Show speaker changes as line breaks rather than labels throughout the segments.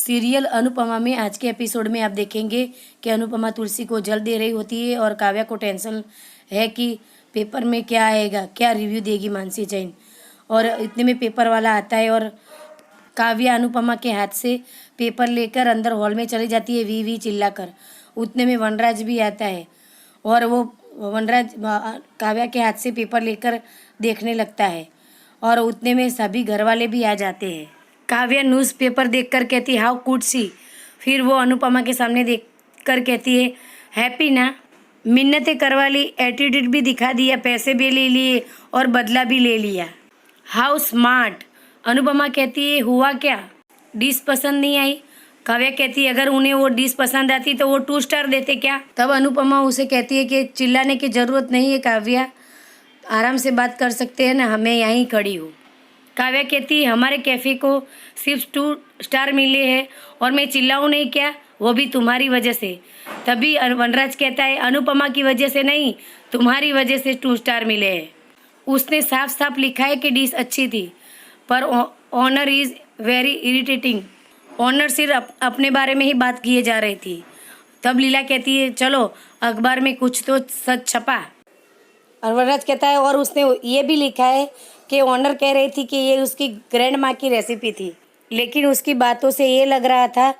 Serial Anupama में आज के एपिसोड में आप देखेंगे कि अनुपमा तुलसी को जल दे रही होती है और काव्या को टेंशन है कि पेपर में क्या आएगा, क्या रिव्यू देगी मानसी जैन। और इतने में पेपर वाला आता है और काव्या अनुपमा के हाथ से पेपर लेकर अंदर हॉल में चली जाती है वी वी चिल्लाकर। उतने में वनराज भी आता है और वो वनराज काव्या के हाथ से पेपर लेकर देखने लगता है और उतने में सभी घर वाले भी आ जाते हैं। काव्या न्यूज़पेपर देखकर कहती है हाउ कुड सी। फिर वो अनुपमा के सामने देखकर कहती है हैप्पी ना, मिन्नतें करवा ली, एटीट्यूड भी दिखा दिया, पैसे भी ले लिए और बदला भी ले लिया। How smart. अनुपमा कहती है हुआ क्या, डिश पसंद नहीं आई। काव्या कहती है अगर उन्हें वो डिश पसंद आती तो वो 2 स्टार देते क्या। तब अनुपमा उसे कहती है कि चिल्लाने की ज़रूरत नहीं है काव्या, आराम से बात कर सकते हैं ना, हमें यहीं खड़ी हो। काव्या कहती है हमारे कैफ़े को सिर्फ 2 स्टार मिले हैं और मैं चिल्लाऊँ नहीं क्या, वो भी तुम्हारी वजह से। तभी वनराज कहता है अनुपमा की वजह से नहीं, तुम्हारी वजह से 2 स्टार मिले हैं। उसने साफ साफ लिखा है कि डिश अच्छी थी पर owner is very irritating. Owner सिर्फ अपने बारे में ही बात किए जा रही थी। तब लीला कहती है चलो अखबार में कुछ तो सच छपा। और वनराज कहता है और उसने ये भी लिखा है कि ऑनर कह रही थी कि ये उसकी ग्रैंड माँ की रेसिपी थी, लेकिन उसकी बातों से ये लग रहा था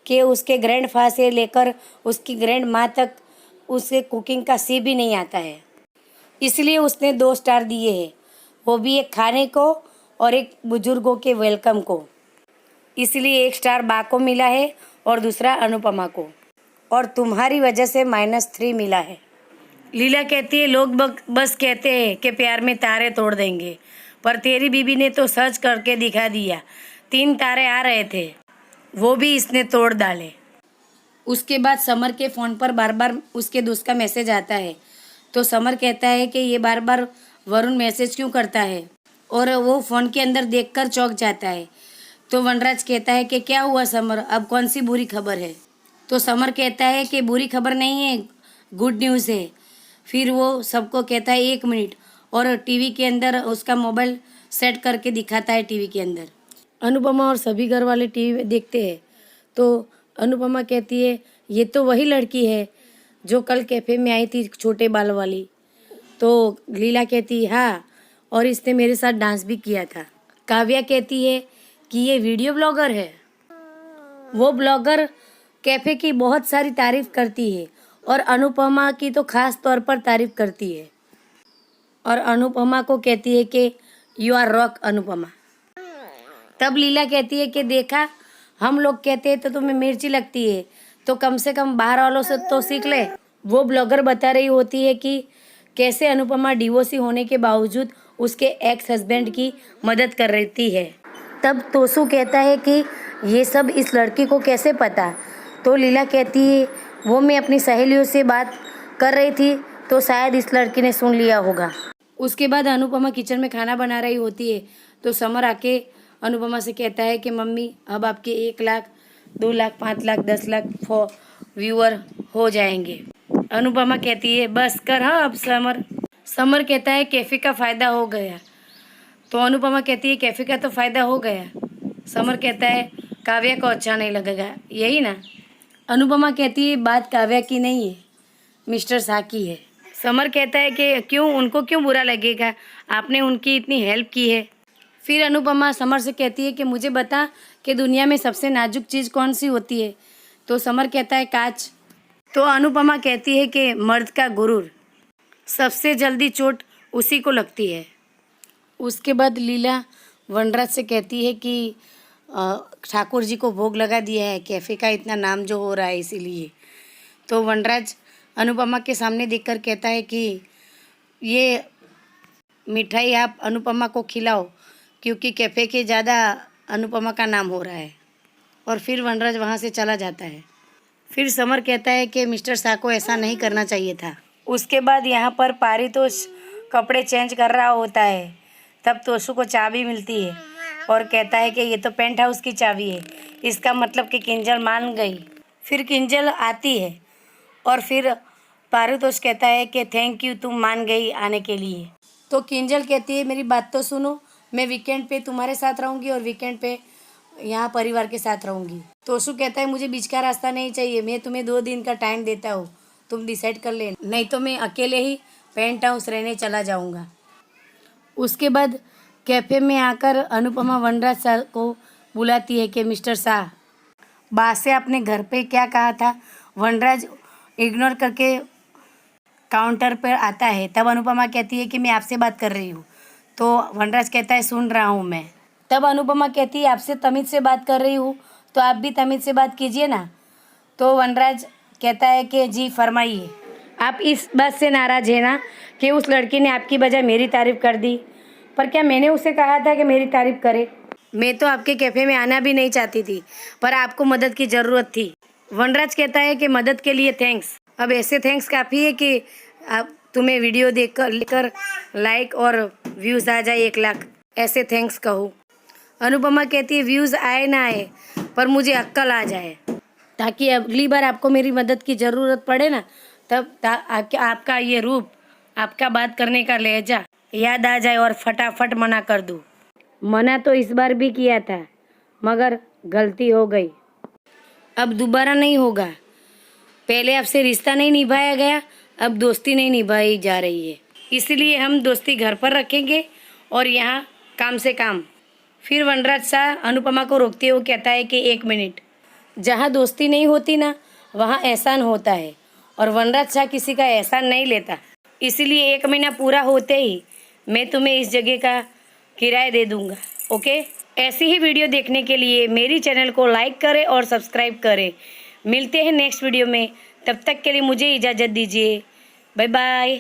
कि उसके ग्रैंड फा से लेकर उसकी ग्रैंड माँ तक उसे कुकिंग का सी भी नहीं आता है, इसलिए उसने 2 स्टार दिए हैं, वो भी एक खाने को और एक बुजुर्गों के वेलकम को। इसलिए 1 स्टार बा को मिला है और दूसरा अनुपमा को, और तुम्हारी वजह से -3 मिला है। लीला कहती है लोग बस कहते हैं कि प्यार में तारे तोड़ देंगे, पर तेरी बीबी ने तो सर्च करके दिखा दिया, 3 तारे आ रहे थे, वो भी इसने तोड़ डाले। उसके बाद समर के फ़ोन पर बार बार उसके दोस्त का मैसेज आता है, तो समर कहता है कि ये बार बार वरुण मैसेज क्यों करता है, और वो फ़ोन के अंदर देखकर चौंक जाता है। तो वनराज कहता है कि क्या हुआ समर, अब कौन सी बुरी खबर है। तो समर कहता है कि बुरी खबर नहीं है, गुड न्यूज़ है। फिर वो सबको कहता है 1 मिनट, और टीवी के अंदर उसका मोबाइल सेट करके दिखाता है टीवी के अंदर। अनुपमा और सभी घर वाले टीवी देखते हैं, तो अनुपमा कहती है ये तो वही लड़की है जो कल कैफ़े में आई थी छोटे बाल वाली। तो लीला कहती है हाँ, और इसने मेरे साथ डांस भी किया था। काव्या कहती है कि ये वीडियो ब्लॉगर है। वो ब्लॉगर कैफ़े की बहुत सारी तारीफ़ करती है और अनुपमा की तो ख़ास तौर पर तारीफ़ करती है, और अनुपमा को कहती है कि यू आर रॉक अनुपमा। तब लीला कहती है कि देखा, हम लोग कहते हैं तो तुम्हें मिर्ची लगती है, तो कम से कम बाहर वालों से तो सीख ले। वो ब्लॉगर बता रही होती है कि कैसे अनुपमा डिवोर्सी होने के बावजूद उसके एक्स हस्बैंड की मदद कर रही है। तब तोसू कहता है कि ये सब इस लड़की को कैसे पता। तो लीला कहती है वो मैं अपनी सहेलियों से बात कर रही थी तो शायद इस लड़की ने सुन लिया होगा। उसके बाद अनुपमा किचन में खाना बना रही होती है, तो समर आके अनुपमा से कहता है कि मम्मी अब आपके 1 लाख 2 लाख 5 लाख 10 लाख व्यूअर हो जाएंगे। अनुपमा कहती है बस कर हाँ अब समर। समर कहता है कैफ़े का फ़ायदा हो गया। तो अनुपमा कहती है कैफ़े का तो फ़ायदा हो गया। समर कहता है काव्या को अच्छा नहीं लगेगा, यही ना। अनुपमा कहती है बात काव्या की नहीं है, मिस्टर शाह की है। समर कहता है कि क्यों, उनको क्यों बुरा लगेगा, आपने उनकी इतनी हेल्प की है। फिर अनुपमा समर से कहती है कि मुझे बता कि दुनिया में सबसे नाजुक चीज़ कौन सी होती है। तो समर कहता है कांच। तो अनुपमा कहती है कि मर्द का गुरूर, सबसे जल्दी चोट उसी को लगती है। उसके बाद लीला वनराज से कहती है कि ठाकुर जी को भोग लगा दिया है, कैफ़े का इतना नाम जो हो रहा है इसीलिए। तो वनराज अनुपमा के सामने देखकर कहता है कि ये मिठाई आप अनुपमा को खिलाओ, क्योंकि कैफ़े के ज़्यादा अनुपमा का नाम हो रहा है। और फिर वनराज वहाँ से चला जाता है। फिर समर कहता है कि मिस्टर शाह को ऐसा नहीं करना चाहिए था। उसके बाद यहाँ पर पारितोष कपड़े चेंज कर रहा होता है, तब तोशु को चाबी मिलती है और कहता है कि ये तो पेंट हाउस की चाबी है, इसका मतलब कि किंजल मान गई। फिर किंजल आती है और फिर पारितोष कहता है कि थैंक यू, तुम मान गई आने के लिए। तो किंजल कहती है मेरी बात तो सुनो, मैं वीकेंड पे तुम्हारे साथ रहूँगी और वीकेंड पे यहाँ परिवार के साथ रहूँगी। तोशु कहता है मुझे बीच का रास्ता नहीं चाहिए, मैं तुम्हें 2 दिन का टाइम देता हूँ, तुम डिसाइड कर ले, नहीं तो मैं अकेले ही पेंट हाउस रहने चला जाऊँगा। उसके बाद कैफ़े में आकर अनुपमा वनराज सर को बुलाती है कि मिस्टर शाह, बात से आपने घर पे क्या कहा था। वनराज इग्नोर करके काउंटर पर आता है। तब अनुपमा कहती है कि मैं आपसे बात कर रही हूँ। तो वनराज कहता है सुन रहा हूँ मैं। तब अनुपमा कहती है आपसे तमीज़ से बात कर रही हूँ तो आप भी तमीज़ से बात कीजिए ना। तो वनराज कहता है कि जी फरमाइए। आप इस बात से नाराज़ हैं ना कि उस लड़की ने आपकी बजाय मेरी तारीफ़ कर दी, पर क्या मैंने उसे कहा था कि मेरी तारीफ़ करे। मैं तो आपके कैफ़े में आना भी नहीं चाहती थी, पर आपको मदद की ज़रूरत थी। वनराज कहता है कि मदद के लिए थैंक्स। अब ऐसे थैंक्स काफ़ी है कि आप तुम्हें वीडियो लेकर लाइक और व्यूज़ आ जाए 1 लाख, ऐसे थैंक्स कहो। अनुपमा कहती है व्यूज़ आए ना आए पर मुझे अक्ल आ जाए, ताकि अगली बार आपको मेरी मदद की ज़रूरत पड़े ना, तब आपका ये रूप, आपका बात करने का लहजा याद आ जाए और फटाफट मना कर दूँ। मना तो इस बार भी किया था, मगर गलती हो गई, अब दोबारा नहीं होगा। पहले आपसे रिश्ता नहीं निभाया गया, अब दोस्ती नहीं निभाई जा रही है, इसलिए हम दोस्ती घर पर रखेंगे और यहाँ काम से काम। फिर वनराज शाह अनुपमा को रोकते हुए कहता है कि 1 मिनट, जहाँ दोस्ती नहीं होती ना वहाँ एहसान होता है, और वनराज शाह किसी का एहसान नहीं लेता, इसलिए 1 महीना पूरा होते ही मैं तुम्हें इस जगह का किराया दे दूँगा, ओके। ऐसी ही वीडियो देखने के लिए मेरी चैनल को लाइक करें और सब्सक्राइब करें। मिलते हैं नेक्स्ट वीडियो में, तब तक के लिए मुझे इजाज़त दीजिए, बाय बाय।